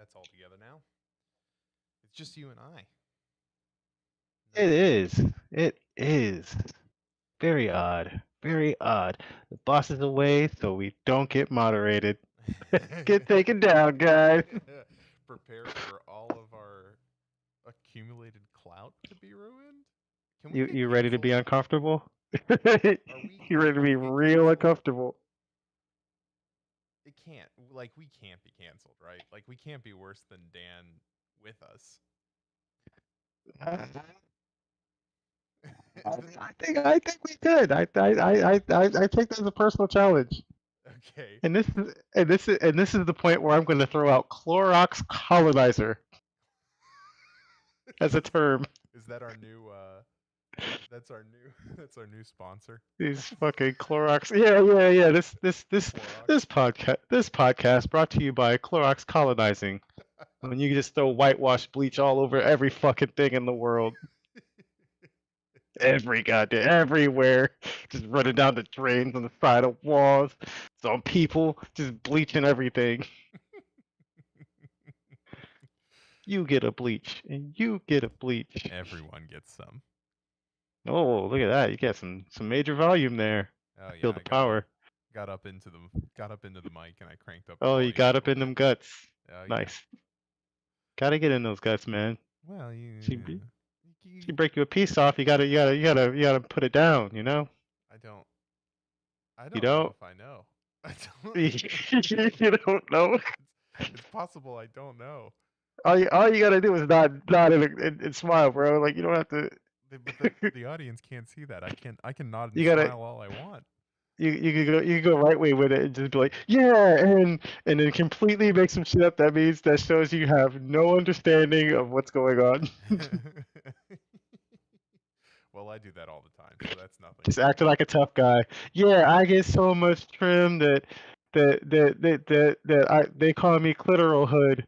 that's all together now. It's just you and I. It Nothing. is. It is. Very odd. Very odd. The boss is away, so we don't get moderated. Get taken down, guys. Prepare for all of our accumulated clout to be ruined. Can we get You ready to be canceled? uncomfortable? You Are we ready to going be to get real canceled? uncomfortable? It can't. Like we can't be canceled, right? Like we can't be worse than Dan with us. I think we could. I take that as a personal challenge. Okay. And this is the point where I'm going to throw out Clorox colonizer as a is, term. is that our new that's our new that's our new sponsor? These fucking Clorox. Yeah. This Clorox. podcast brought to you by Clorox colonizing. When you just throw whitewash bleach all over every fucking thing in the world, every goddamn everywhere, just running down the drains on the side of walls, it's on people, just bleaching everything. You get a bleach, and you get a bleach. Everyone gets some. Oh, look at that! You got some major volume there. Oh I yeah, feel the power. got up into the got up into the mic and I cranked up the Oh, you volume a got up little in bit. them guts. Oh yeah. Nice. Gotta get in those guts, man. Well, She you she break you a piece off. You gotta put it down. You know. I don't I You don't know don't. if I know. I don't. You don't know. It's possible I don't know. All you gotta do is nod and smile, bro. Like you don't have to. But the audience can't see that. I can nod and You gotta smile all I want. you can go right way with it and just be like, yeah, and then completely make some shit up. That shows you have no understanding of what's going on. Well, I do that all the time, so that's nothing Just new. acting like a tough guy. Yeah, I get so much trim that they call me clitoral hood.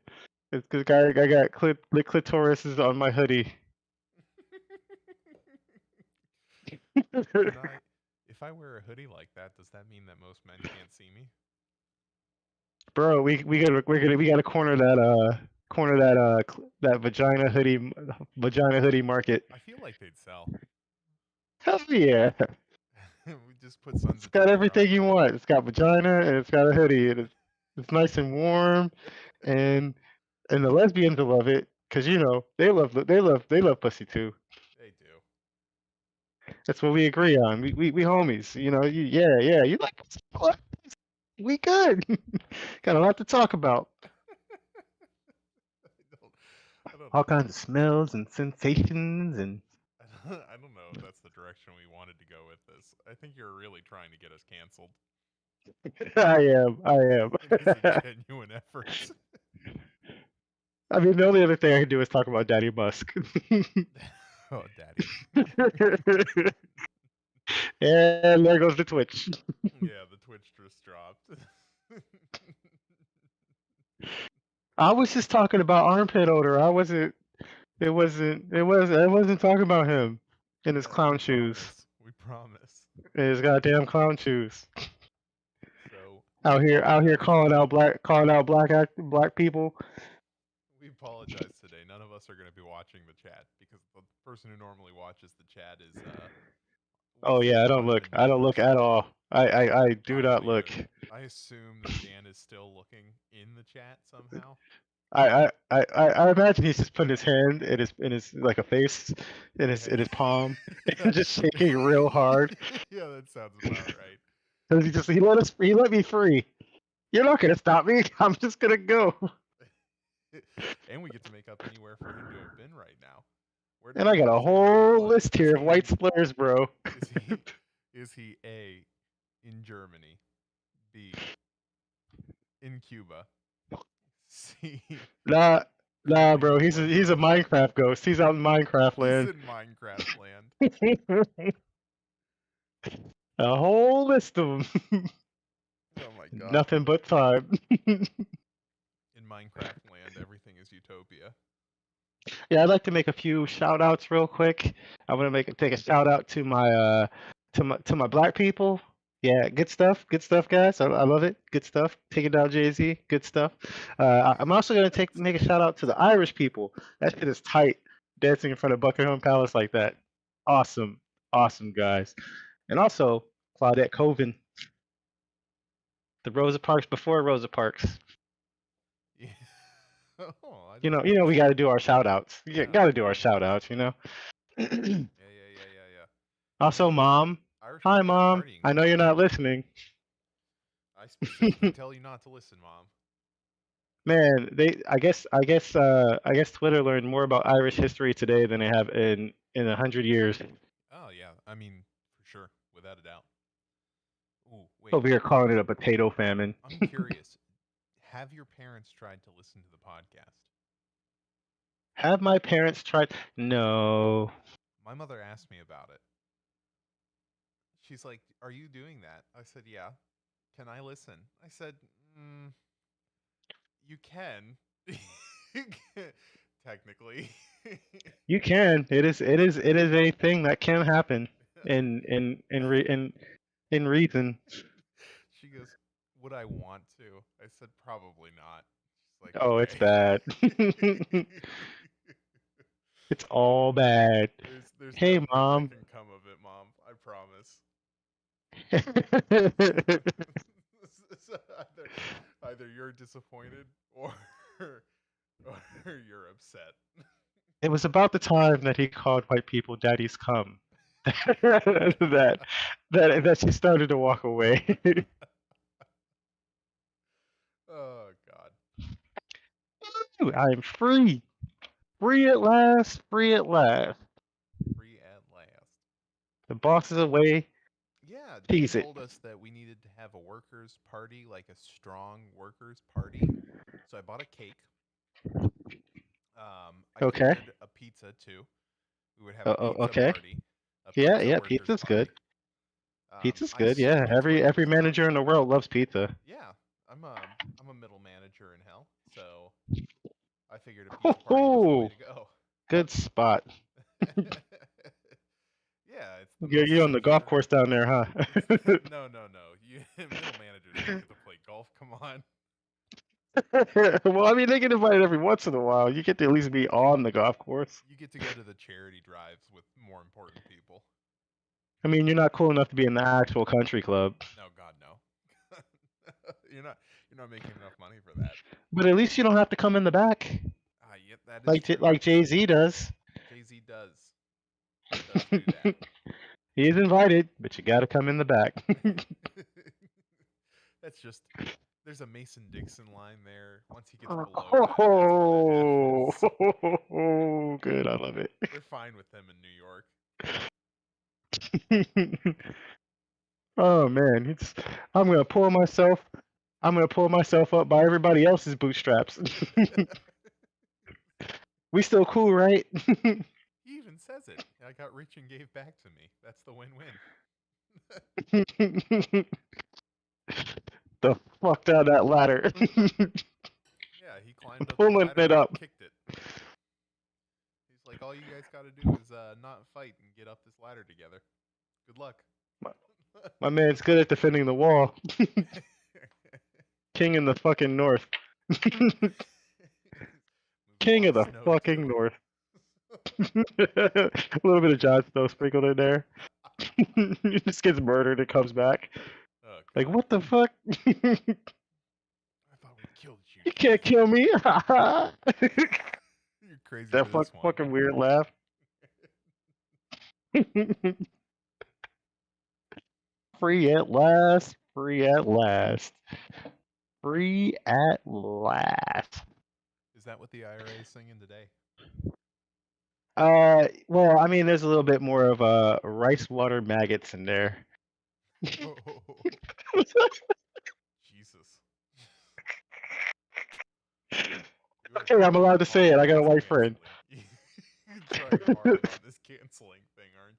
It's because I got the clitoris is on my hoodie. Can I if I wear a hoodie like that, does that mean that most men can't see me? Bro, we gotta corner that vagina hoodie market. I feel like they'd sell. Hell yeah. We just put Sons It's of got Tinder on everything you there. want. It's got vagina and it's got a hoodie and it's nice and warm and the lesbians will love it because they love pussy too. They do. That's what we agree on. We homies. Yeah. You like pussy? What? We good. Got a lot to talk about. I don't. I don't All know. kinds of smells and sensations and I don't know if that's the direction we wanted to go with this. I think you're really trying to get us canceled. I am. It is a genuine effort. I mean, the only other thing I can do is talk about Daddy Musk. Oh, daddy. And there goes the Twitch. Yeah, the Twitch just dropped. I was just talking about armpit odor. I wasn't. It wasn't. It was. I wasn't talking about him in his Yeah, we clown shoes. promise. We promise. In his goddamn clown shoes. So we Out here apologize. calling out black people. We apologize today. None of us are going to be watching the chat because the person who normally watches the chat is Oh was yeah, I don't look. I don't look unbemused. at all. I do I not don't look. even. I assume that Dan is still looking in the chat somehow. I imagine he's just putting his hand in his like a face Yeah, in his palm yeah, and just shaking real hard. yeah. That sounds about right. And he let me free. You're not gonna stop me. I'm just gonna go. And we get to make up anywhere for him to have been right now. And I got Where a does he think he whole was? list here of white slurs, bro. Is he is he A in Germany, B in Cuba, C Nah, in nah, bro. He's a Honduras? Minecraft ghost. He's out in Minecraft He's land. in Minecraft land. A whole list of them. Oh my god. Nothing but time. In Minecraft land, everything is utopia. Yeah, I'd like to make a few shout outs real quick. I want to take a shout out to my black people. Yeah, good stuff, guys. I love it. Good stuff. Taking down Jay-Z, good stuff. I'm also gonna make a shout out to the Irish people. That shit is tight. Dancing in front of Buckingham Palace like that. Awesome, awesome guys. And also Claudette Coven, the Rosa Parks before Rosa Parks. Yeah. Oh, I You didn't know, know we this. got to do our shout outs. You Yeah. got to do our shout outs. Yeah. I Also, mean, mom. Irish Hi, people are mom. partying I know too. you're not listening. I specifically tell you not to listen, mom. Man, I guess Twitter learned more about Irish history today than they have in 100 years. Oh yeah, I mean, for sure, without a doubt. Ooh, wait. Over here calling it a potato famine. I'm curious. Have your parents tried to listen to the podcast? Have my parents tried? No. My mother asked me about it. She's like, "Are you doing that?" I said, "Yeah." Can I listen? I said, "You can." You can technically. You can. It is a thing that can happen in reason. She goes, "Would I want to?" I said, "Probably not." She's like, Oh, it's "Okay." bad. It's all bad. There's Hey, no good that mom. can come of it, mom. I promise. So either you're disappointed or or you're upset. It was about the time that he called white people daddies come that that she started to walk away. Oh God. I am free. Free at last. Free at last. Free at last. The boss is away. Yeah, Dan Tease it. told us that we needed to have a workers' party, like a strong workers' party. So I bought a cake. I Okay. figured a pizza too. We would have a pizza Okay. party, a Yeah, pizza yeah, workers' pizza's good. party. Pizza's I good, yeah. assume that's what it Every was about. manager in the world loves pizza. Yeah, I'm a middle manager in hell, so I figured a pizza party was the way Oh, to go. good spot. Yeah, it's the most You're on the golf secure. course down there, huh? No. You middle managers don't get to play golf. Come on. Well, I mean, they get invited every once in a while. You get to at least be on the golf course. You get to go to the charity drives with more important people. I mean, you're not cool enough to be in the actual country club, No, God, no. you're not. You're not making enough money for that. but at least you don't have to come in the back Ah, yeah, that is true. Like Jay Z does. Jay Z does do that. He is invited, but you got to come in the back. That's just. There's a Mason Dixon line there. Once he gets below that, that's where that Oh, happens. good. I love it. They're fine with them in New York. Oh man, I'm gonna pull myself. I'm gonna pull myself up by everybody else's bootstraps. We still cool, right? He even says it. I got rich and gave back to me. That's the win-win. The fuck down that ladder. Yeah, he climbed up the Pulling ladder it and I up. kicked it. He's like, all you guys got to do is not fight and get up this ladder together. Good luck. My man's good at defending the wall. King in the fucking north. Moves a King lot of of the snow fucking too. north. A little bit of Jon Snow sprinkled in there. He just gets murdered and comes back. Oh Like, God. what the fuck? I thought we killed you. You can't kill me. That You're crazy for this one. fucking weird laugh. Free at last. Free at last. Free at last. Is that what the IRA is singing today? Well, I mean, there's a little bit more of rice water maggots in there. Jesus. Okay, I'm allowed to say it. I got a white friend. You're trying hard on this canceling thing, aren't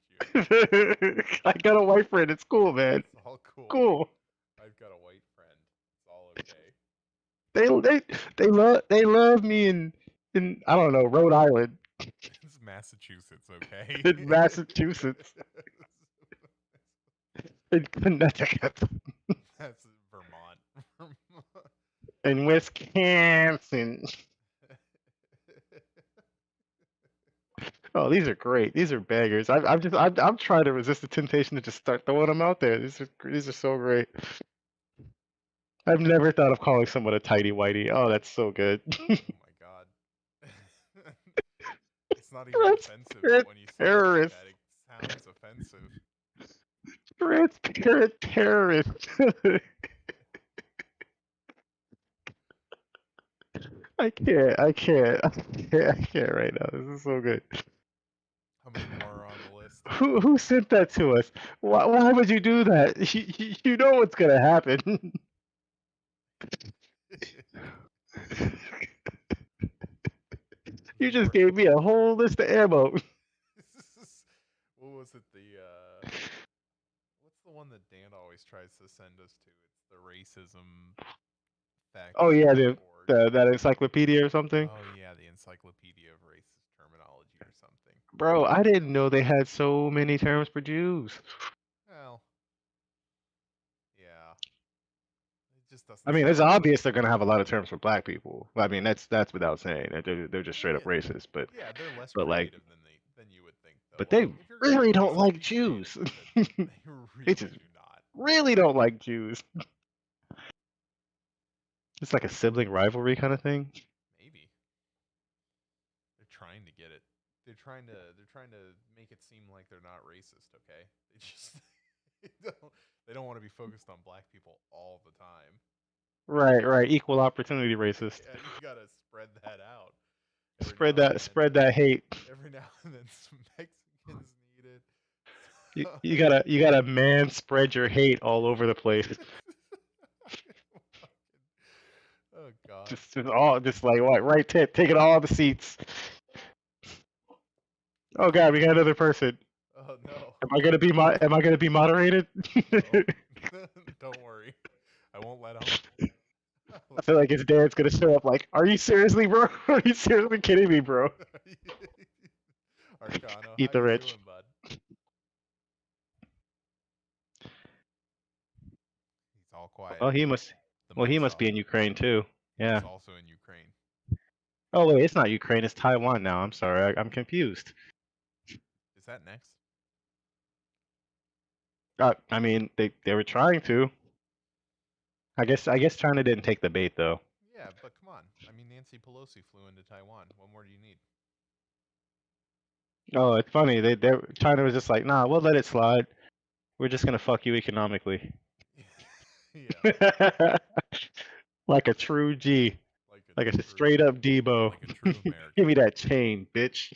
you? I got a white friend. It's cool, man. It's all cool. Cool. I've got a white friend. It's all okay. They love me in I don't know, Rhode Island. It's Massachusetts, okay? In Massachusetts. In Connecticut. That's Vermont. In Wisconsin. Oh, these are great. These are bangers. I'm trying to resist the temptation to just start throwing them out there. These are so great. I've never thought of calling someone a tidy whitey. Oh, that's so good. Oh my god. It's not even offensive, but when you say it like Terrorist. that, it sounds offensive. Transparent terrorist. I can't right now. This is so good. How many more are on the list? Who sent that to us? Why would you do that? You know what's gonna happen. You just gave me a whole list of ammo. What was it? What's the one that Dan always tries to send us to? It's the racism factory. Oh yeah, that encyclopedia or something. Oh yeah, the encyclopedia of racist terminology or something. Bro, I didn't know they had so many terms for Jews. Well, yeah, it just doesn't. I mean, it's obvious they're gonna have a lot of terms for black people. I mean, that's without saying. They're just straight up racist. But yeah, they're less but like, creative than you would think. Though. but they If you're gonna really use don't it, like be Jews. creative with it. They really just do not. really don't like Jews. It's like a sibling rivalry kind of thing. Maybe they're trying to get it. They're trying to make it seem like they're not racist. Okay, they just they don't want to be focused on black people all the time. Right. Equal opportunity racist. Yeah, you gotta spread that out. Spread that hate. Every now and then, some Mexicans needed. You gotta man spread your hate all over the place. Oh god. Just like what? Right tip, taking all the seats. Oh god, we got another person. Oh no. Am I gonna be moderated? No. Don't worry. I won't let him. I feel like his dad's gonna show up like, are you seriously, bro? Are you seriously kidding me, bro? Arcano, Eat how the you rich. doing, bud? He's all quiet. Oh, he must be in Ukraine too. Yeah. He's also in Ukraine. Oh wait, it's not Ukraine, it's Taiwan now. I'm sorry, I'm confused. Is that next? I mean, they were trying to. I guess China didn't take the bait though. Yeah, but come on. I mean, Nancy Pelosi flew into Taiwan. What more do you need? Oh, it's funny. China was just like, nah, we'll let it slide. We're just gonna fuck you economically. Yeah. Like a true G. Like a straight up Debo. Like a true American. Give me that chain, bitch.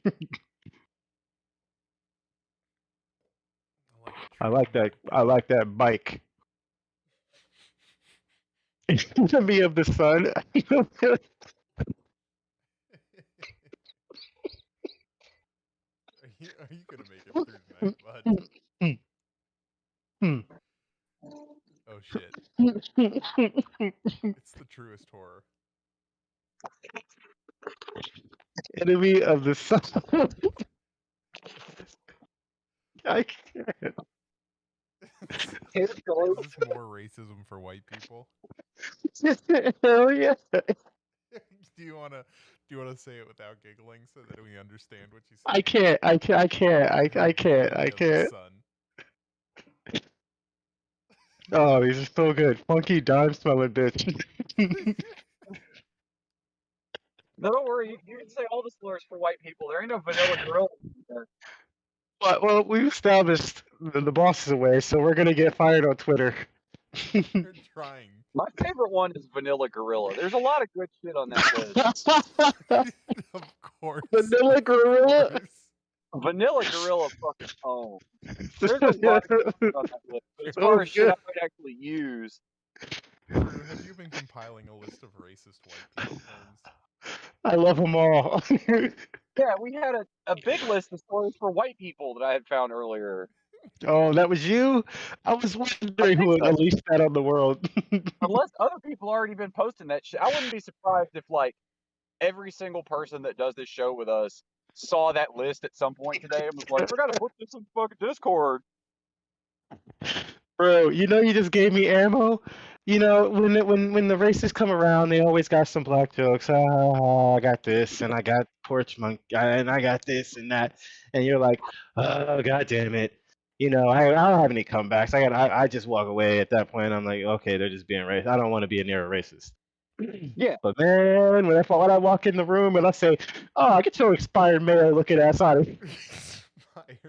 I like that bike. Enemy of the sun. Are you gonna make it through tonight, bud? Oh shit. It's the truest horror. Enemy of the sun. I can't. Is this more racism for white people? Hell yeah. Do you wanna say it without giggling so that we understand what you say? I can't. Oh, these are so good. Funky dime smelling bitch. No, don't worry. You can say all the slurs for white people. There ain't no vanilla gorilla. But, well, we've established the boss is away, so we're gonna get fired on Twitter. You're trying. My favorite one is Vanilla Gorilla. There's a lot of good shit on that list. Of course. Vanilla Gorilla. Vanilla Gorilla fucking home. There's a lot of good shit on that list. But as far as shit I might actually use. Drew, have you been compiling a list of racist white people terms? I love them all. Yeah, we had a big list of stories for white people that I had found earlier. Oh, that was you? I was wondering who unleashed that on the world. Unless other people already been posting that shit. I wouldn't be surprised if, like, every single person that does this show with us saw that list at some point today and was like, I gotta put this in fucking Discord. Bro, you just gave me ammo. When the races come around, they always got some black jokes. I got this, and I got porch monk, and I got this and that, and you're like, oh god damn it. I don't have any comebacks. I just walk away at that point. I'm like, okay, they're just being racist. I don't want to be near a racist. Yeah. But man, when I walk in the room and I say, oh, get your expired mail looking ass out of here.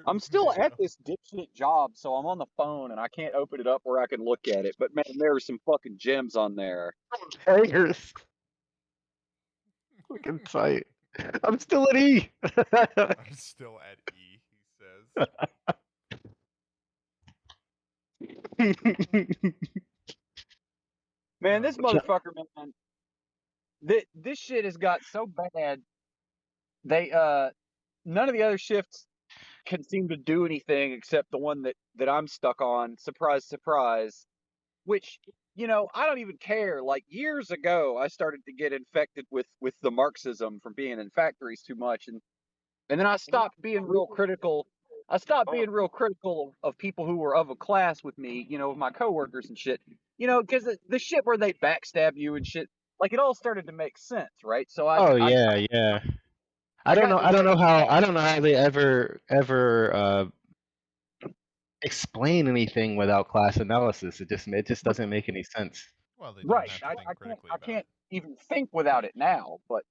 I'm still at this dipshit job, so I'm on the phone and I can't open it up where I can look at it. But man, there are some fucking gems on there. Hangers. Fucking tight. I'm still at E. I'm still at E, he says. Man, this motherfucker, man. This shit has got so bad. They none of the other shifts can seem to do anything except the one that I'm stuck on. Surprise, surprise. Which, I don't even care. Like years ago, I started to get infected with the Marxism from being in factories too much, and then I stopped being real critical. I stopped being real critical of people who were of a class with me, with my coworkers and shit. Because the shit where they backstab you and shit, like it all started to make sense, right? So Oh yeah, yeah. I don't know. got I don't know how. I don't know how they ever explain anything without class analysis. It just doesn't make any sense. Well, they don't right. have to think critically I about can't it. even think without it now. But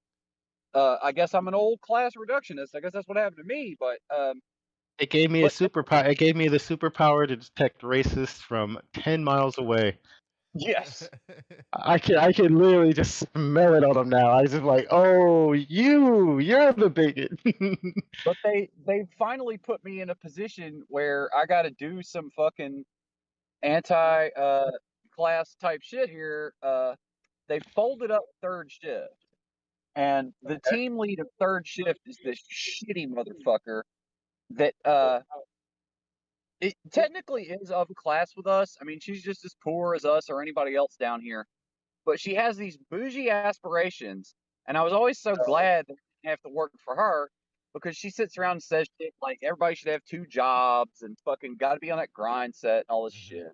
I guess I'm an old class reductionist. I guess that's what happened to me. But it gave me a superpower. It gave me the superpower to detect racists from 10 miles away. Yes. I can literally just smell it on them now. I just like, oh, you're the bigot. But they finally put me in a position where I got to do some fucking anti class type shit here. They folded up third shift, and the team lead of third shift is this shitty motherfucker that it technically is of a class with us. I mean, she's just as poor as us or anybody else down here, but she has these bougie aspirations, and I was always so glad that I didn't have to work for her because she sits around and says shit like everybody should have 2 jobs and fucking got to be on that grind set and all this shit.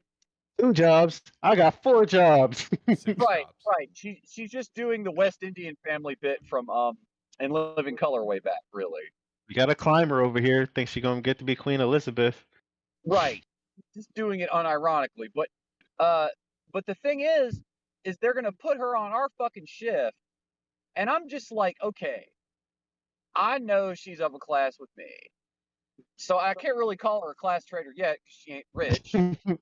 2 jobs. I got 4 jobs. 6 Right, jobs. right. She's just doing the West Indian family bit from and Living Color way back, really. We got a climber over here. Thinks she's gonna get to be Queen Elizabeth. Right. Just doing it unironically. But the thing is they're gonna put her on our fucking shift, and I'm just like, okay, I know she's of a class with me. So I can't really call her a class trader yet because she ain't rich. She's an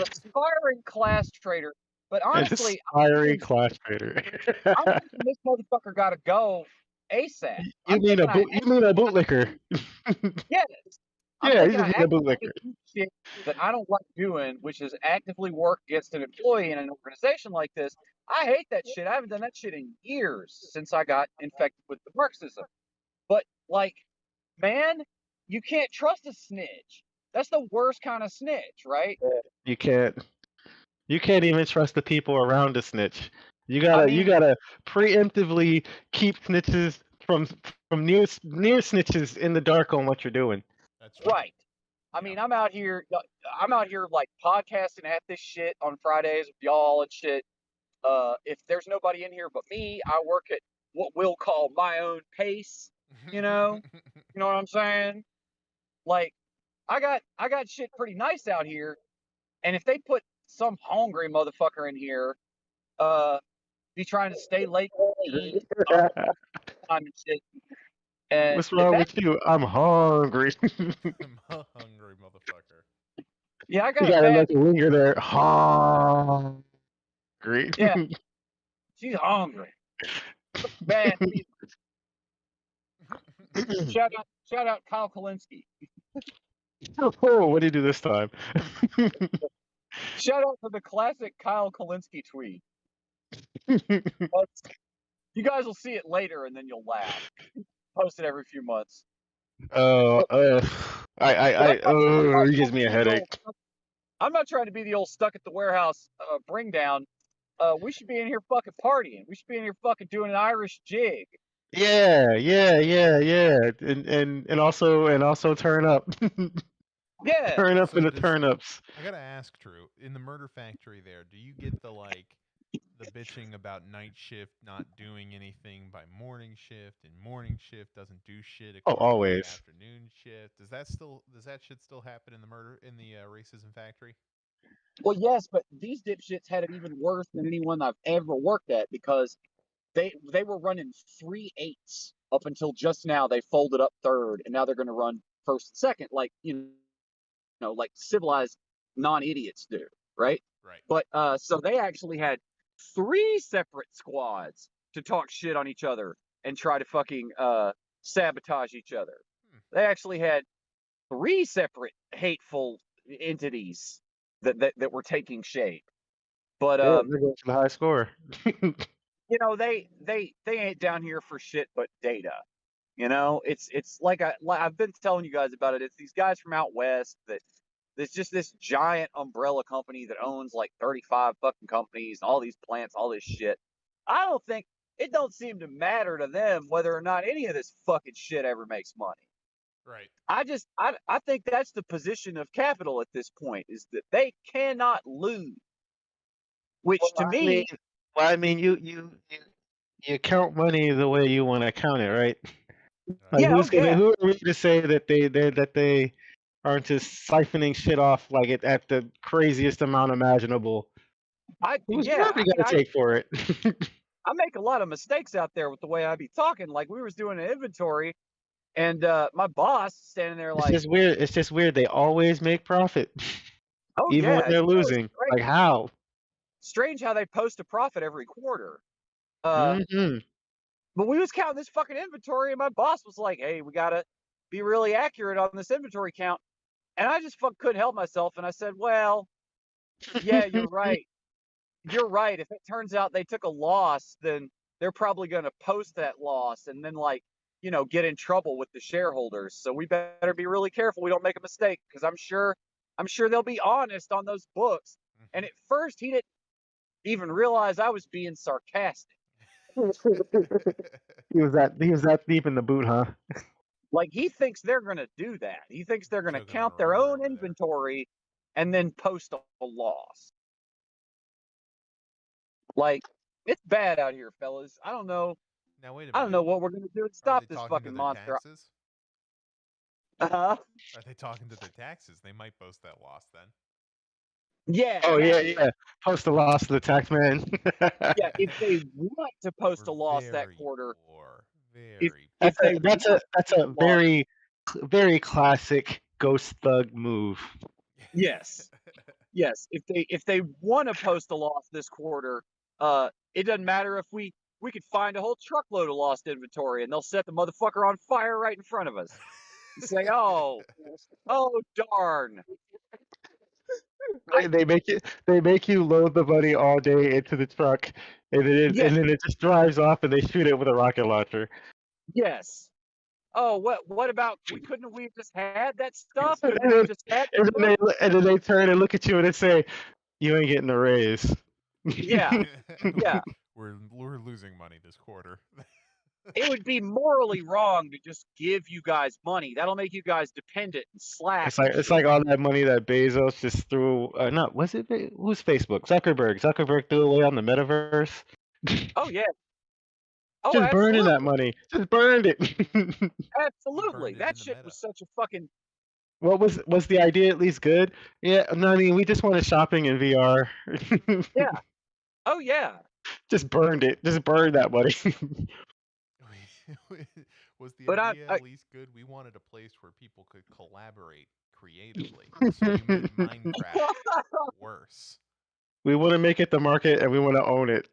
aspiring class trader. But honestly, aspiring class trader. I'm thinking this motherfucker got to go ASAP. You mean a bootlicker? Yes. Yeah, he's just a bootlicker. Shit that I don't like doing, which is actively work against an employee in an organization like this. I hate that shit. I haven't done that shit in years since I got infected with the Marxism. But like, man, you can't trust a snitch. That's the worst kind of snitch, right? You can't even trust the people around a snitch. You gotta preemptively keep snitches from near snitches in the dark on what you're doing. That's right. I mean, I'm out here like podcasting at this shit on Fridays with y'all and shit. If there's nobody in here but me, I work at what we'll call my own pace. You know what I'm saying? Like, I got shit pretty nice out here, and if they put some hungry motherfucker in here, be trying to stay late time and shit. And what's wrong with you? I'm hungry. I'm a hungry motherfucker. Yeah, I got you gotta let the linger there. Hungry. Yeah, she's hungry. Bad. Shout out Kyle Kalinske. Oh, what did he do this time? Shout out to the classic Kyle Kalinske tweet. You guys will see it later, and then you'll laugh. Post it every few months. It gives me a headache. I'm not trying to be the old stuck at the warehouse bring down. We should be in here fucking partying. We should be in here fucking doing an Irish jig. Yeah, and also turn up. Yeah. Turn up So in the does turnips. I gotta ask, Drew, in the Murder Factory there, do you get the bitching about night shift not doing anything by morning shift, and morning shift doesn't do shit Oh, according to the always. afternoon shift? Does that shit still happen in the racism factory? Well, yes, but these dipshits had it even worse than anyone I've ever worked at because they were running 3/8 up until just now. They folded up third, and now they're going to run first and second, like like civilized non-idiots do, right? Right. But so they actually had 3 separate squads to talk shit on each other and try to fucking sabotage each other. Hmm. They actually had 3 separate hateful entities that were taking shape. But They're going for the high score. they ain't down here for shit but data. It's like I've been telling you guys about it. It's these guys from out west that there's just this giant umbrella company that owns like 35 fucking companies and all these plants, all this shit. I don't think it don't seem to matter to them whether or not any of this fucking shit ever makes money. Right. I think that's the position of capital at this point is that they cannot lose. Which Well, to I mean, me, you count money the way you want to count it, right? Like, yeah, oh yeah, who are we to say that they aren't just siphoning shit off like at the craziest amount imaginable? Who's yeah. we gonna take for it? I make a lot of mistakes out there with the way I be talking. Like we was doing an inventory, and my boss standing there It's like, just weird. It's just weird. They always make profit, "Oh even when yeah, they're it's losing. Like how? strange how they post a profit every quarter." Uh, Mm-hmm. but we was counting this fucking inventory, and my boss was like, "Hey, we gotta be really accurate on this inventory count." And I just couldn't help myself, and I said, "Well, yeah, you're right. You're right. If it turns out they took a loss, then they're probably going to post that loss and then get in trouble with the shareholders. So we better be really careful we don't make a mistake because I'm sure they'll be honest on those books." Mm-hmm. And at first he didn't even realize I was being sarcastic. He was that deep in the boot, huh? Like he thinks they're going to do that. He thinks they're going to Choking on count a their river own over there. inventory and then post a loss. Like it's bad out here, fellas. I don't know. Now wait a I don't minute. know what we're going to do to Are stop they this talking to fucking their monster. taxes? Uh-huh. Are they talking to their taxes? They might post that loss then. Yeah, Oh yeah, exactly. yeah. Post the loss to the tax man. Yeah, if they want to post We're a loss that very quarter, poor. if Very if That's they a that's a want that's to post a a loss, very classic ghost thug move. yes, yes. If they want to post a loss this quarter, it doesn't matter if we could find a whole truckload of lost inventory, and they'll set the motherfucker on fire right in front of us. And say, oh darn. I They make you load the money all day into the truck, Yeah, and then it just drives off, and they shoot it with a rocket launcher. yes. Oh, what about we just had that stuff? and, Couldn't we then, just had the and then loot? they turn and look at you and they say, "You ain't getting a raise." Yeah, yeah. we're losing money this quarter. It would be morally wrong to just give you guys money. That'll make you guys dependent and slack and It's shit. like all that money that Bezos just threw. Not was it who's Facebook? Zuckerberg. Zuckerberg threw away on the metaverse. Oh yeah. Oh, Just burning that absolutely. money. Just burned it. He Absolutely. burned it That in the shit meta. was such a fucking What was the idea at least good? Yeah, no, I mean we just wanted shopping in VR. yeah. Oh yeah. Just burned it. Just burned that money. Was the But idea I at least good? We wanted a place where people could collaborate creatively. So you made Minecraft worse. We want to make it the market and we want to own it.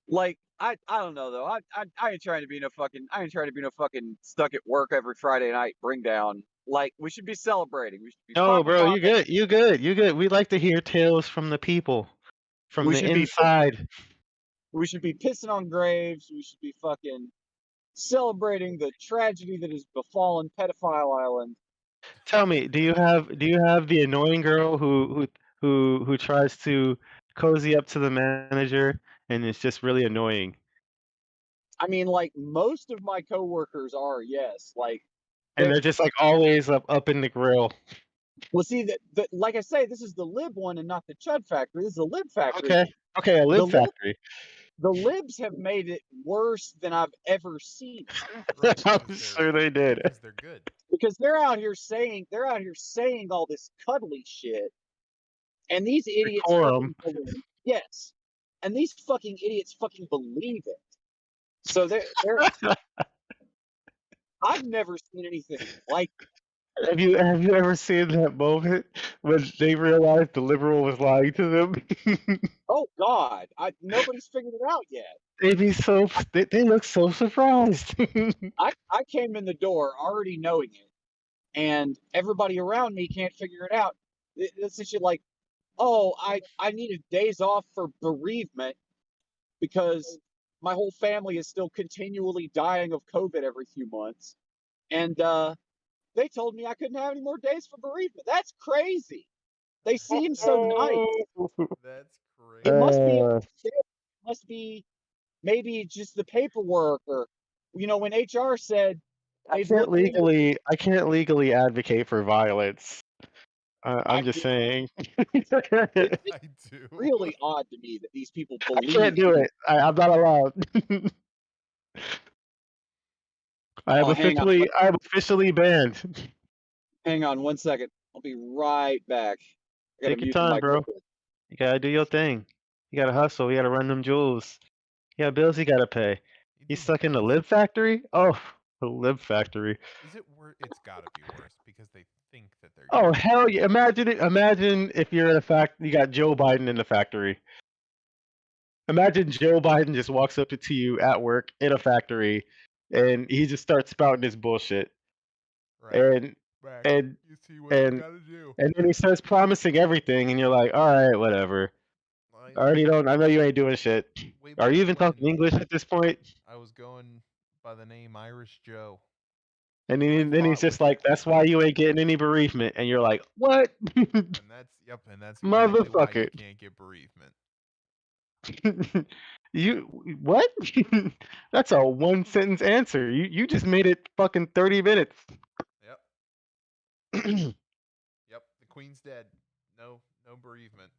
like I don't know though. I ain't trying to be no fucking stuck at work every Friday night bring down. Like we should be celebrating. We should be No, popping bro, you bottles. good. You good. You good. We like to hear tales from the people, from We the should be inside. we should be pissing on graves. We should be fucking celebrating the tragedy that has befallen Pedophile Island. Tell me, do you have the annoying girl who tries to cozy up to the manager and it's just really annoying? I mean, like most of my coworkers are, yes. Like And they're just like always up in the grill. Well, see that like I say, this is the Lib one and not the Chud Factory. This is the Lib Factory. Okay, a Liv Factory. The Libs have made it worse than I've ever seen. Right, I'm because sure they did. because they're good. Because they're out here saying all this cuddly shit, and these idiots Decorum. fucking believe. Yes, and these fucking idiots fucking believe it. So they're I've never seen anything like it. Have you ever seen that moment when they realized the liberal was lying to them? Oh God, nobody's figured it out yet. They look so surprised. I came in the door already knowing it, and everybody around me can't figure it out. It's just like, oh, I needed days off for bereavement because my whole family is still continually dying of COVID every few months, and they told me I couldn't have any more days for bereavement. That's crazy. They seem so nice. That's crazy. It must be maybe just the paperwork, or when HR said I can't legally advocate for violence. I'm just saying. it's I do. really odd to me that these people I believe. can't do it. I'm not allowed. I am officially banned. Hang on 1 second. I'll be right back. I gotta Take your mute the time, bro. microphone. You gotta do your thing. You gotta hustle. You gotta run them jewels. You got bills you gotta pay. He's stuck in the Liv Factory? Oh, the Liv Factory. Is it worse? It's gotta be worse because they think that they're. Oh hell yeah! Imagine it. Imagine if you're in a you got Joe Biden in the factory. Imagine Joe Biden just walks up to you at work in a factory, and he just starts spouting this bullshit. Right. And you see what you gotta do. And then he starts promising everything, and you're like, all right, whatever. I know you ain't doing shit. Are you even talking English at this point? I was going by the name Irish Joe. And then he's just like, that's why you ain't getting any bereavement. And you're like, what? And that's exactly motherfucker. why you can't get bereavement. What? That's a one sentence answer. You just made it fucking 30 minutes. Yep. Yep. The Queen's dead. No bereavement.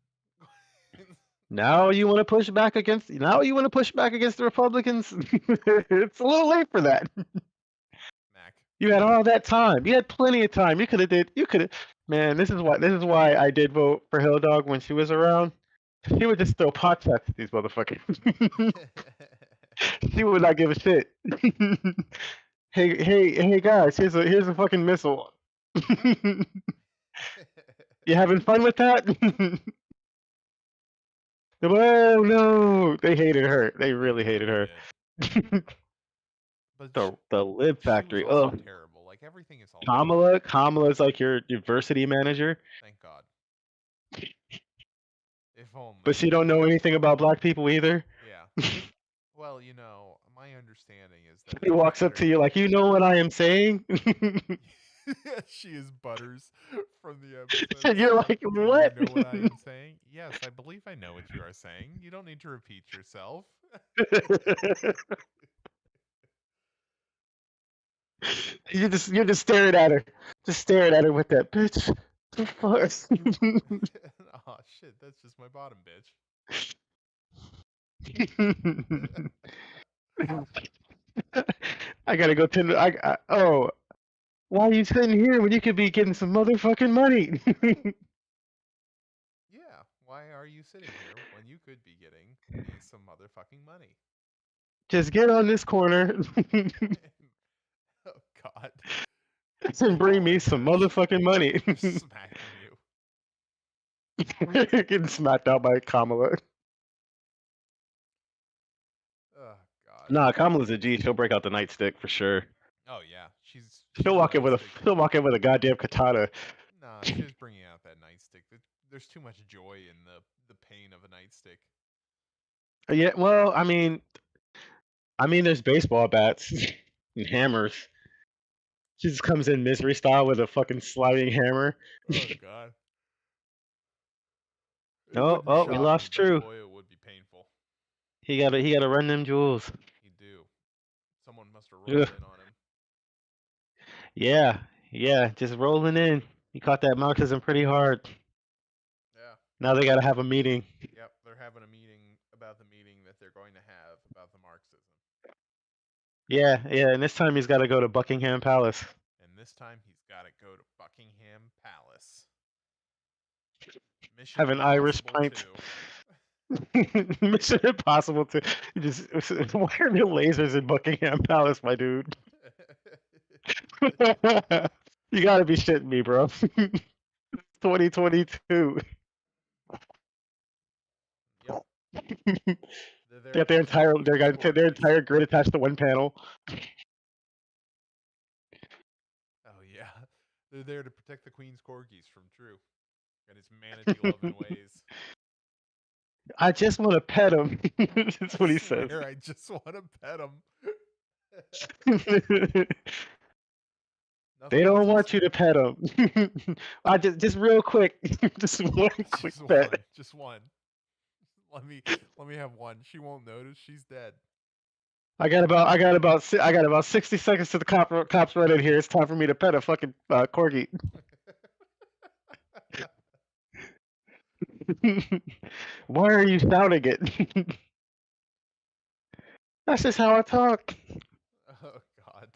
Now you want to push back against the Republicans? It's a little late for that. Mac. You had all that time. You had plenty of time. You could have. Man, this is why I did vote for Hill Dog when she was around. She would just throw pot shots at these motherfuckers. She would not give a shit. Hey guys, here's a fucking missile. You having fun with that? Oh no, they hated her. They really hated her. But the Liv Factory. Oh, terrible. Like everything is all. Kamala's like your diversity manager. Thank God. If only. But she don't know anything about black people either. Yeah. Well, my understanding is that he walks up to you like, you know what I am saying? She is Butters from the episode. You're like, what? Do you know what I am saying? Yes, I believe I know what you are saying. You don't need to repeat yourself. You're just staring at her. Just staring at her with that bitch. The fuck? Oh shit, that's just my bottom bitch. I gotta go oh. Why are you sitting here when you could be getting some motherfucking money? Yeah, why are you sitting here when you could be getting some motherfucking money? Just get on this corner. Oh God. And bring me some motherfucking money. Smacking you. Getting smacked out by Kamala. Oh God. Nah, Kamala's a G. She'll break out the nightstick for sure. Oh yeah, she'll walk in with a goddamn katana. Nah, she's bringing out that nightstick. There's too much joy in the pain of a nightstick. Yeah, well, I mean, there's baseball bats and hammers. She just comes in Misery style with a fucking sliding hammer. Oh God. Oh, we lost True. Boy, it would be painful. He gotta run them jewels. He do. Someone must have rolled in on him. Yeah, just rolling in. You caught that Marxism pretty hard. Yeah. Now they got to have a meeting. Yep, they're having a meeting about the meeting that they're going to have about the Marxism. Yeah, and this time he's got to go to Buckingham Palace. And this time he's got to go to Buckingham Palace. Mission Have an Irish Impossible pint. 2. Mission Impossible to just why are there lasers in Buckingham Palace, my dude? You got to be shitting me, bro. 2022. Yep. They got their entire grid attached to one panel. Oh yeah, they're there to protect the Queen's corgis from True and his manatee-loving ways. I just want to pet him. That's what he says. I just want to pet him. They don't want you to pet him. I just real quick, just one quick pet. Just one. Let me have one. She won't notice. She's dead. I got about 60 seconds to the cops right in here. It's time for me to pet a fucking corgi. Why are you shouting it? That's just how I talk. Oh God.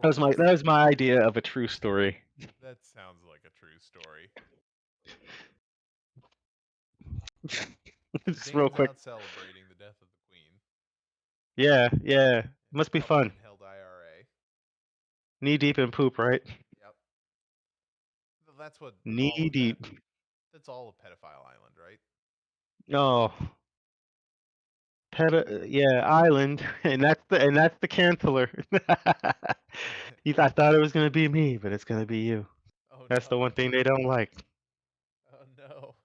That was my idea of a true story. That sounds like a true story. Just real quick. Out celebrating the death of the Queen. Yeah. Must be fun. Held IRA. Knee deep in poop, right? Yep. That's what. Knee deep. That's all of Pedophile Island, right? No. Island, and that's the canceller. I thought it was gonna be me, but it's gonna be you. Oh, that's the one thing they don't like. Oh no.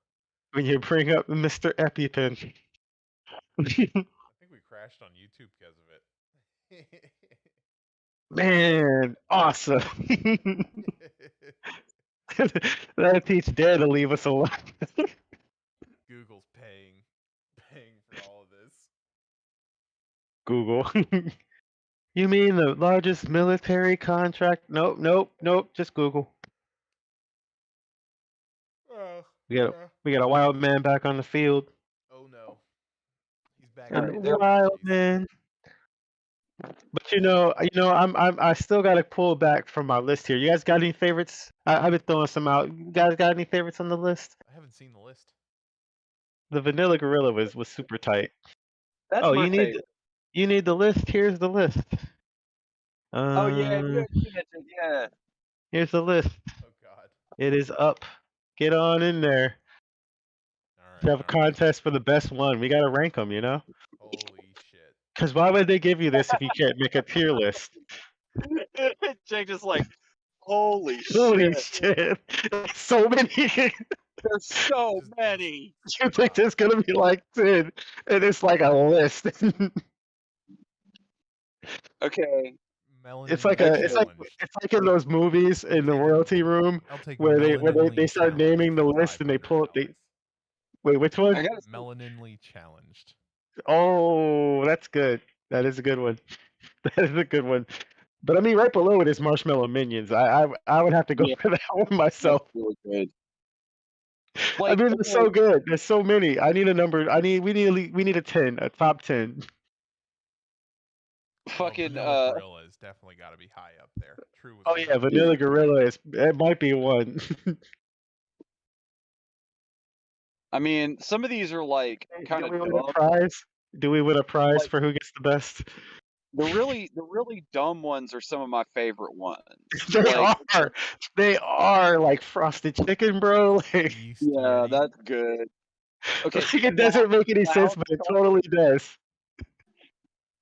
When you bring up Mr. EpiPen. I think we crashed on YouTube because of it. Man, awesome. That'll teach Dad to leave us alone. Google's paying for all of this. Google. You mean the largest military contract? Nope. Just Google. We got a wild man back on the field. Oh no, he's back. Wild man. But I still got to pull back from my list here. You guys got any favorites? I've been throwing some out. You guys got any favorites on the list? I haven't seen the list. The Vanilla Gorilla was super tight. That's my favorite. You need the list. Here's the list. Oh yeah, yeah. Here's the list. Oh God. It is up. Get on in there. All right. We have a contest for the best one. We gotta rank them, Holy shit. Because why would they give you this if you can't make a tier list? Jake just like, holy shit. So many. There's so many. You think there's gonna be like 10, and it's like a list. Okay. It's like in those movies in the royalty room where they start naming the list and they pull up wait, which one? Melaninly challenged. Oh, that's good. That is a good one. That is a good one. But I mean, right below it is Marshmallow Minions. I would have to go for that one myself. That's really good. I mean, it's so good. There's so many. I need a number. We need a 10, a top 10. Fucking Vanilla Gorilla has definitely got to be high up there. True. Oh yeah, Vanilla Gorilla it might be one. I mean, some of these are like kind of. Do we win a prize for who gets the best? The really dumb ones are some of my favorite ones. They are like frosted chicken, bro. Yeah, that's good. Okay, it doesn't make any sense, but it totally does.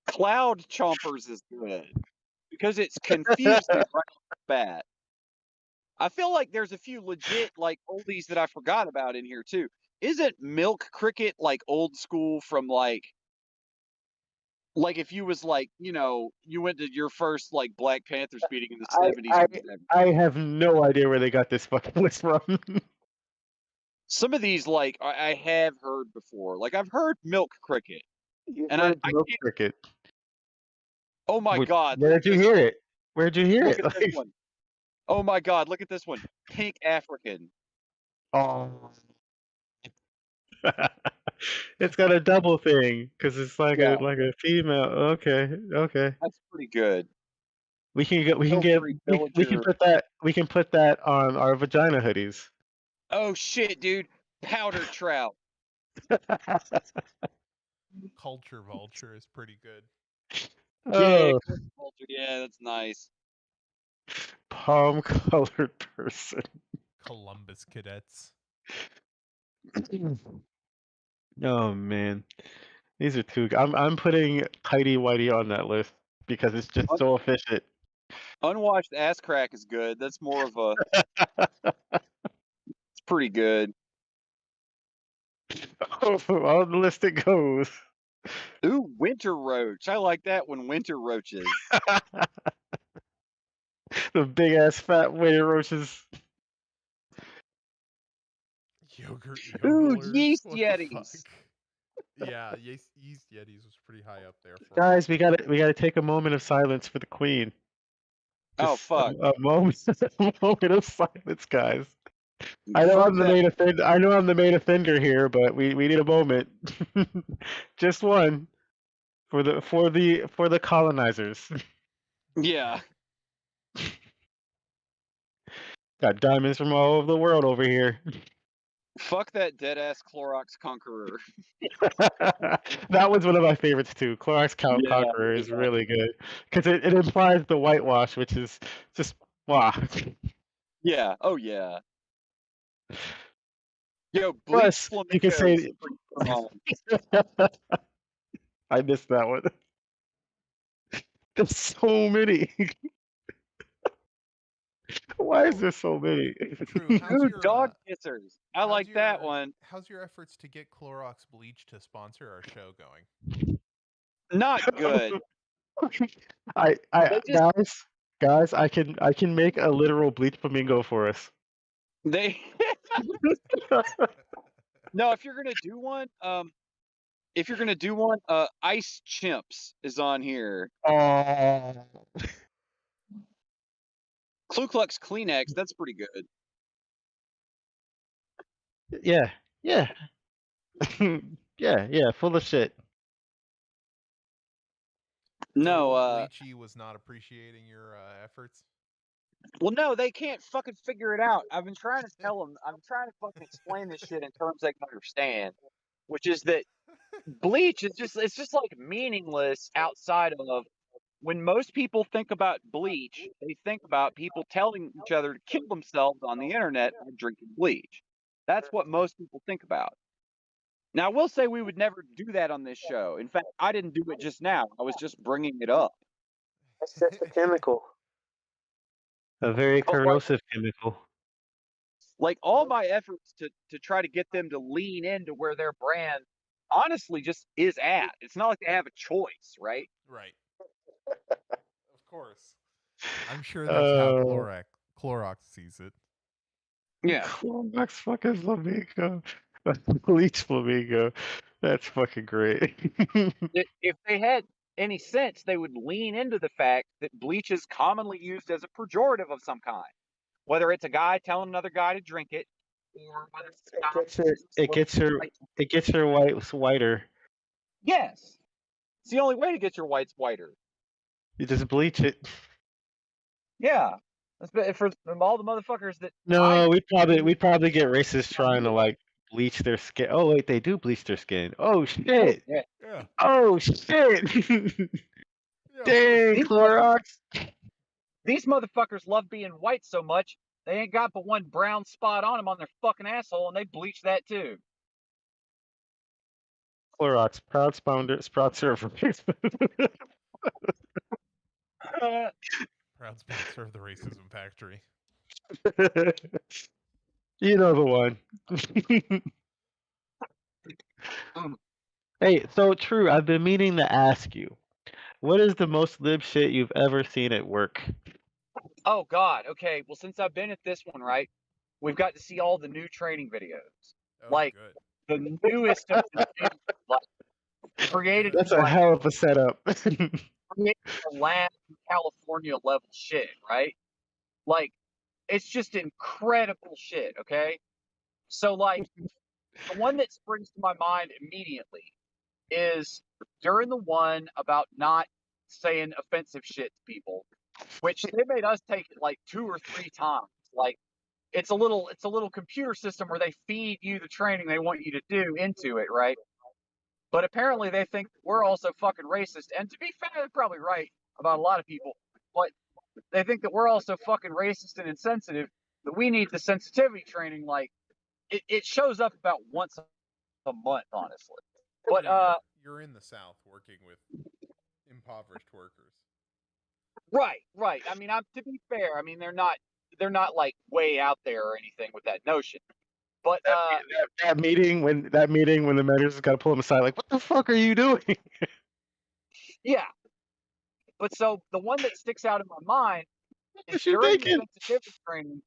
Cloud Chompers is good because it's confusing right off the bat. I feel like there's a few legit like oldies that I forgot about in here too. Isn't Milk Cricket like old school from like if you was like, you went to your first like Black Panthers meeting in the 70s? I have no idea where they got this fucking list from. Some of these like I have heard before. Like I've heard Milk Cricket. Milk Cricket. Oh my God. Where did you hear it? Where'd you hear Look it? at this one. Oh my God! Look at this one. Pink African. Oh. It's got a double thing because it's like Yeah. a female. Okay, okay. That's pretty good. We can get Military we can villager. put that on our vagina hoodies. Oh shit, dude! Powder trout. Culture vulture is pretty good. Yeah, Oh, culture. Yeah, that's nice. palm colored person. Columbus cadets. Oh man, these are too. I'm putting tidy whitey on that list because it's just so efficient. Unwashed ass crack is good. That's more of a. It's pretty good. On the list it goes. Ooh, winter roach. I like that one. Winter roaches. The big ass fat waiter roaches. Yogurt Ooh, yodelers. yeast What yetis. the fuck? Yeah, yeast yetis was pretty high up there for Guys, we gotta take a moment of silence for the queen. Oh Just fuck! a moment, a moment of silence, guys. I know Fuck I'm the that. main offender. I know I'm the main offender here, but we need a moment. Just one for the colonizers. Yeah. Got diamonds from all over the world over here. Fuck that dead ass Clorox Conqueror. That was one of my favorites too. Clorox Yeah. Conqueror is really good because it implies the whitewash, which is just wow. Yeah. Oh yeah. Yo, Bleach Plus, you can flamingos. say Pretty strong. I missed that one. There's so many. Why is there so many? True. How's Ooh, your dog kissers. I how's like that your- one. How's your efforts to get Clorox Bleach to sponsor our show going? Not good. I They just guys, I can make a literal bleach flamingo for us. they No, if you're gonna do one, Ice Chimps is on here. Oh, Ku Klux Kleenex, that's pretty good. yeah, yeah, yeah, full of shit. No, Bleachy was not appreciating your efforts. well, no, they can't fucking figure it out. I've been trying to tell them. I'm trying to fucking explain this shit in terms they can understand, which is that bleach is just—it's just like meaningless outside of when most people think about bleach, they think about people telling each other to kill themselves on the internet by drinking bleach. That's what most people think about. Now, I will say we would never do that on this show. In fact, I didn't do it just now. I was just bringing it up. That's just a chemical. A very But corrosive chemical. like all my efforts to try to get them to lean into where their brand honestly just is at. It's not like they have a choice, right? Right. Of course. I'm sure that's how Clorox sees it. Yeah. Clorox fucking flamingo. Bleach flamingo. That's fucking great. If they had any sense, they would lean into the fact that bleach is commonly used as a pejorative of some kind. Whether it's a guy telling another guy to drink it, or whether it's a guy It gets your whites whiter. Yes. It's the only way to get your whites whiter. You just bleach it. Yeah. For all the motherfuckers that No, we'd probably get racists trying to like bleach their skin. Oh wait, they do bleach their skin. Oh shit. Yeah. Yeah. Oh shit. Yeah. Dang, Clorox. These motherfuckers love being white so much, they ain't got but one brown spot on them on their fucking asshole, and they bleach that too. Clorox, proud sponsor of Proud sponsor of the Racism Factory. You know the one. Hey, so true. I've been meaning to ask you, what is the most lib shit you've ever seen at work? Oh God. Okay. Well, since I've been at this one, right, we've got to see all the new training videos, Oh, like good. the newest of the new, like created That's in, a like hell of a setup. created in a lab in California level shit, right? Like, it's just incredible shit, okay? So, like, the one that springs to my mind immediately is during the one about not saying offensive shit to people, which they made us take it like 2 or 3 times. Like, it's a little computer system where they feed you the training they want you to do into it, right? But apparently they think we're also fucking racist. And to be fair, they're probably right about a lot of people. But they think that we're also fucking racist and insensitive, that we need the sensitivity training. Like, it shows up about once a month, honestly. But you're in the South working with impoverished workers. right. I mean, to be fair, I mean they're not like way out there or anything with that notion. But that meeting when the manager's got to pull him aside, like, what the fuck are you doing? yeah. But so the one that sticks out in my mind is What you during the thinking? sensitivity training.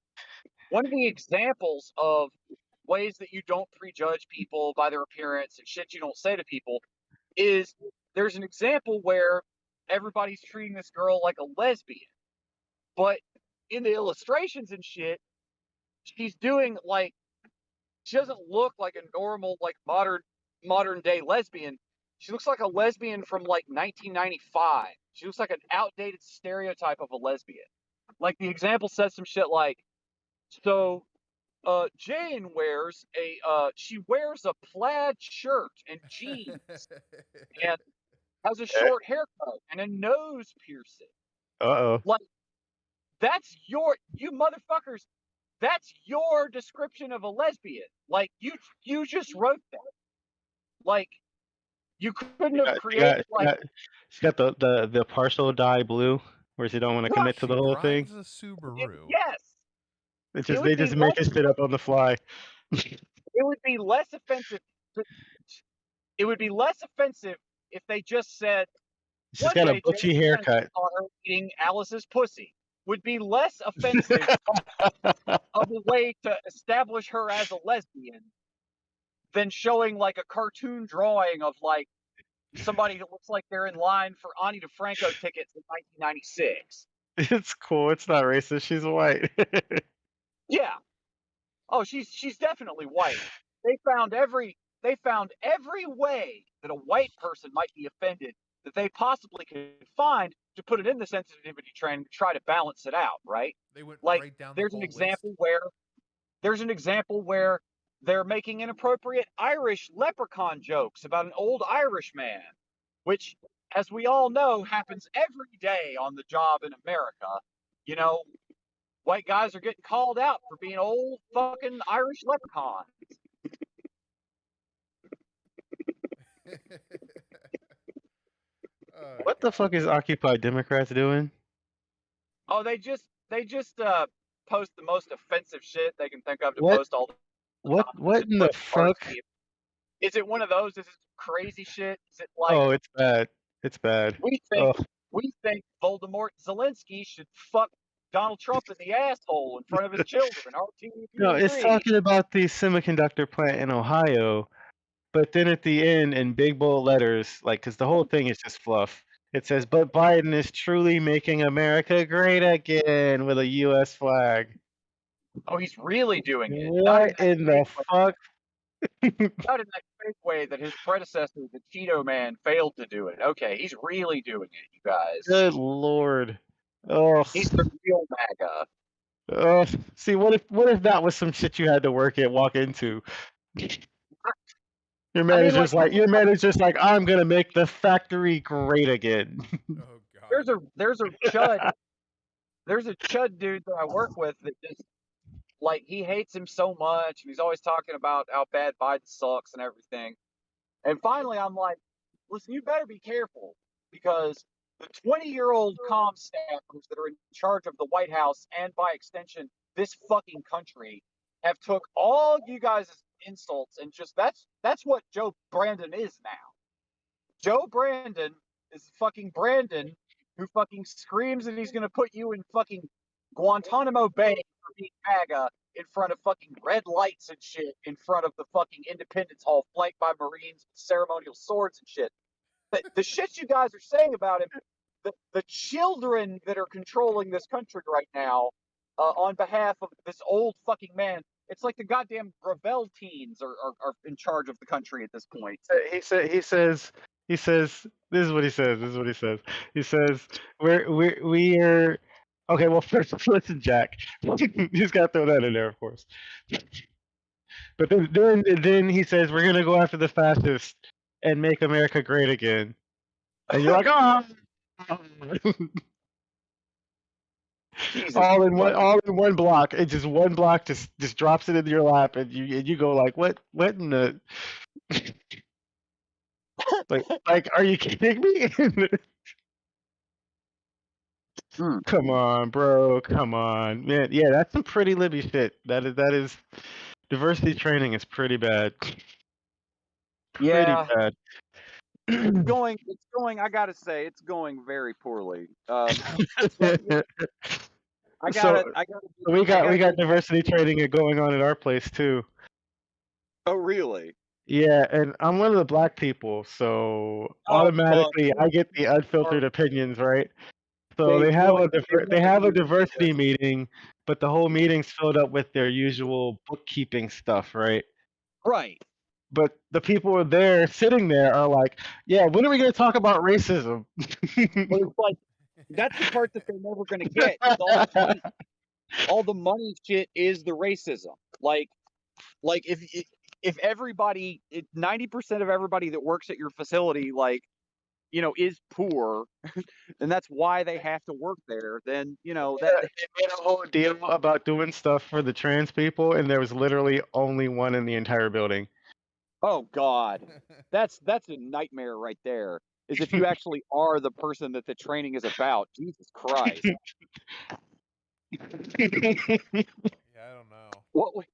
One of the examples of ways that you don't prejudge people by their appearance and shit you don't say to people is there's an example where everybody's treating this girl like a lesbian, but in the illustrations and shit, she's doing like she doesn't look like a normal like modern day lesbian. She looks like a lesbian from like 1995. She looks like an outdated stereotype of a lesbian. Like the example says some shit like, so Jane wears she wears a plaid shirt and jeans and has a short haircut and a nose piercing. Uh-oh. Like, that's you motherfuckers, that's your description of a lesbian. Like, you just wrote that. Like, you couldn't have created like She's got the partial dye blue, where she don't want to commit to the whole thing. Drives a Subaru. Yes. They just make it shit up on the fly. It would be less offensive. It would be less offensive if they just said, She's got a butchy haircut. Her eating Alice's pussy would be less offensive of a way to establish her as a lesbian than showing like a cartoon drawing of like somebody that looks like they're in line for Ani DeFranco tickets in 1996. It's cool. It's not racist. She's white. Yeah. Oh, she's definitely white. They found every way that a white person might be offended that they possibly could find to put it in the sensitivity training to try to balance it out, right? They went like right down there's the an whole example list. where they're making inappropriate Irish leprechaun jokes about an old Irish man, which, as we all know, happens every day on the job in America. You know, white guys are getting called out for being old fucking Irish leprechauns. What the fuck is Occupy Democrats doing? Oh, they just post the most offensive shit they can think of to post all the What in the fuck? Is it one of those? Is it crazy shit? Is it like, oh, it's bad. It's bad. We think Voldemort Zelensky should fuck Donald Trump in the asshole in front of his children. No, it's talking about the semiconductor plant in Ohio, but then at the end in big bold letters, like, because the whole thing is just fluff. It says, "But Biden is truly making America great again" with a U.S. flag. Oh, he's really doing it. What in the fuck? Not in that fake way that his predecessor, the Cheeto Man, failed to do it. Okay, he's really doing it, you guys. Good lord. Oh, he's the real MAGA. See, what if that was some shit you had to walk into? Your manager's like, I'm gonna make the factory great again. Oh god. There's a chud dude that I work with that just, like, he hates him so much, and he's always talking about how bad Biden sucks and everything. And finally, I'm like, listen, you better be careful, because the 20-year-old comm staffers that are in charge of the White House, and by extension, this fucking country, have took all you guys' insults and just that's what Joe Brandon is now. Joe Brandon is fucking Brandon who fucking screams that he's gonna put you in fucking Guantanamo Bay for being MAGA in front of fucking red lights and shit in front of the fucking Independence Hall flanked by Marines with ceremonial swords and shit. The shit you guys are saying about him, the children that are controlling this country right now, on behalf of this old fucking man. It's like the goddamn Gravel teens are in charge of the country at this point. He says this is what he says. This is what he says. He says we are okay. Well, first listen, Jack. He's got to throw that in there, of course. But then he says we're gonna go after the fascists and make America great again. And you're like, oh. Jesus all in Christ. one block. It's just one block just drops it into your lap, and you go like, what in the like are you kidding me? Come on, bro. Come on, man. Yeah, that's some pretty Libby shit. That is diversity training is pretty bad. Pretty Yeah. bad. It's going. I gotta say, it's going very poorly. I So gotta. we got diversity training going on at our place too. Oh, really? Yeah, and I'm one of the black people, so automatically I get the unfiltered opinions, right? So they have a diversity meeting, but the whole meeting's filled up with their usual bookkeeping stuff, right? Right. But the people there sitting there are like, yeah, when are we going to talk about racism? But it's like that's the part that they're never gonna get. All the money shit is the racism. Like if everybody, 90% of everybody that works at your facility, like, is poor, and that's why they have to work there, then, They made a whole deal about doing stuff for the trans people, and there was literally only one in the entire building. Oh God, that's a nightmare right there. Is if you actually are the person that the training is about. Jesus Christ. Yeah, I don't know. What?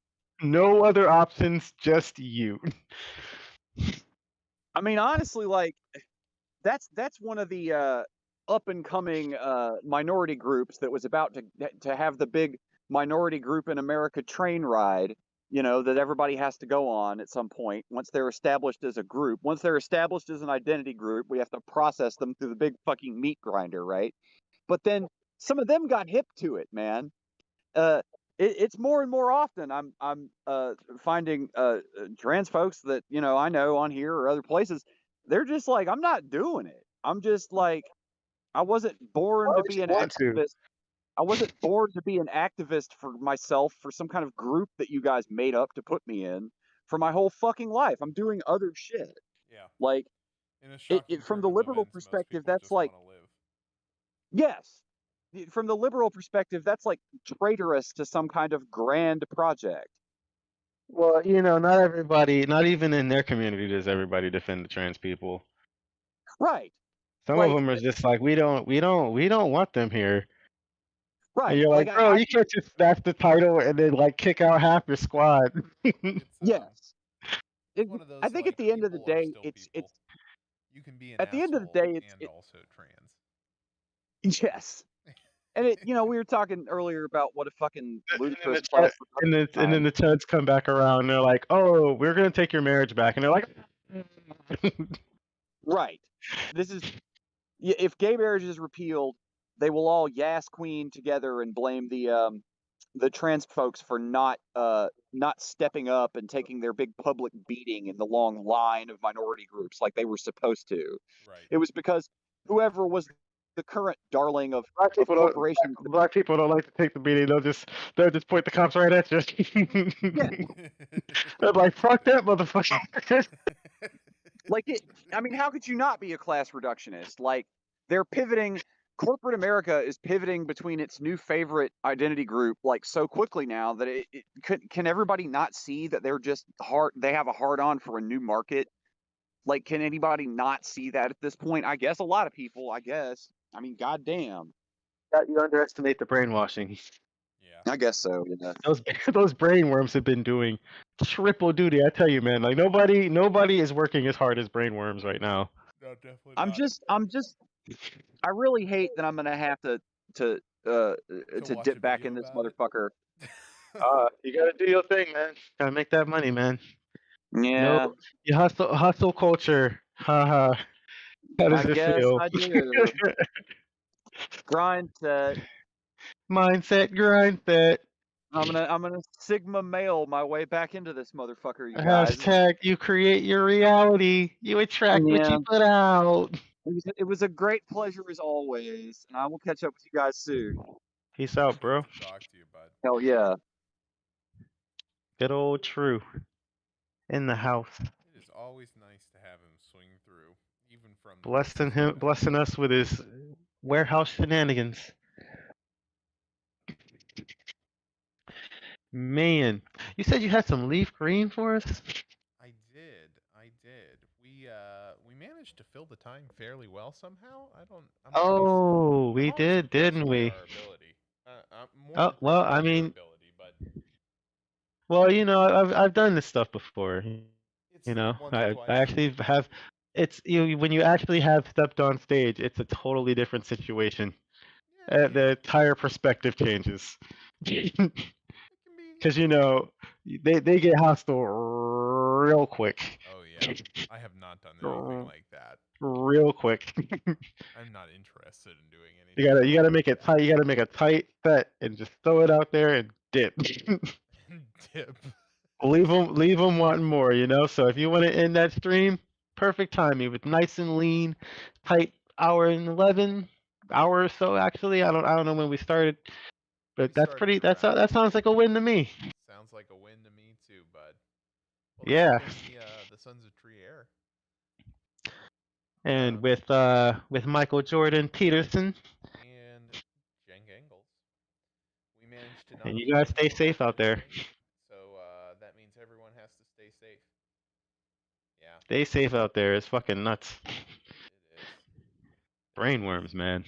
No other options, just you. I mean, honestly, like that's one of the up and coming minority groups that was about to have the big minority group in America train ride. That everybody has to go on at some point once they're established as a group. Once they're established as an identity group, we have to process them through the big fucking meat grinder, right? But then some of them got hip to it, man. It's more and more often I'm finding trans folks that I know on here or other places. They're just like, I'm not doing it. I'm just like, I wasn't born to be an activist. I wasn't born to be an activist for myself, for some kind of group that you guys made up to put me in for my whole fucking life. I'm doing other shit. Yeah. Like, from the liberal perspective, that's like, yes. From the liberal perspective, that's like traitorous to some kind of grand project. Well, not everybody, not even in their community does everybody defend the trans people. Right. Some of them are just like, we don't want them here. Right. And you're like, bro, you can't just snap the title and then like kick out half your squad. Yes. One of those, I think at the end of the day, it's you can be an at the end of the day, and also trans. Yes. And we were talking earlier about what a fucking ludicrous and then the Chuds come back around and they're like, oh, we're gonna take your marriage back, and they're like, right. This is, if gay marriage is repealed, they will all yas queen together and blame the trans folks for not stepping up and taking their big public beating in the long line of minority groups like they were supposed to. Right. It was because whoever was the current darling of corporations. Black people don't like to take the beating. They'll just point the cops right at you. They're like, fuck that motherfucker. Like I mean, how could you not be a class reductionist? Like, they're pivoting. Corporate America is pivoting between its new favorite identity group like so quickly now that can everybody not see that they're just they have a hard on for a new market? Like, can anybody not see that at this point? I guess a lot of people, I guess. I mean, goddamn. You underestimate the brainwashing. Yeah. I guess so. Those brainworms have been doing triple duty. I tell you, man. Like nobody is working as hard as brainworms right now. No, definitely I'm just. I really hate that I'm gonna have to dip back in this motherfucker. You gotta do your thing, man. Gotta make that money, man. Yeah. You hustle culture. Haha. How does it feel? I do. Grind set. Mindset, grind set. I'm gonna Sigma male my way back into this motherfucker, you guys. Hashtag you create your reality. You attract what Yeah. you put out. It was a great pleasure as always, and I will catch up with you guys soon. Peace out, bro. Good to talk to you, bud. Hell yeah. Good old True. In the house. It is always nice to have him swing through, even from the distance we've been. Blessing us with his warehouse shenanigans. Man, you said you had some leaf green for us? I did. We managed to fill the time fairly well somehow. Oh, we I'm always did, impressed didn't by we? our ability. I'm more Oh, impressed well, by I your mean, ability, but well, you know, I've done this stuff before. it's You know, once or I twice. actually have. It's when you actually have stepped on stage, it's a totally different situation. Yeah, The entire perspective changes. it can be. Because you know, they get hostile real quick. Oh yeah, I have not done anything like that. Real quick. I'm not interested in doing anything. You gotta make it tight. You gotta make a tight set and just throw it out there and dip. Dip. leave them wanting more. You know. So if you want to end that stream, perfect timing with nice and lean, tight hour and 11 hour or so. Actually, I don't know when we started, but that's pretty. That sounds like a win to me. Sounds like a win to me too, bud. Well, Yeah. this has been the Sons of Tree Air. And with Michael Jordan Peterson. And Jenk Engels. We managed to not. And you guys stay safe out there. So that means everyone has to stay safe. Yeah. Stay safe out there. It's fucking nuts. It is. Brainworms, man.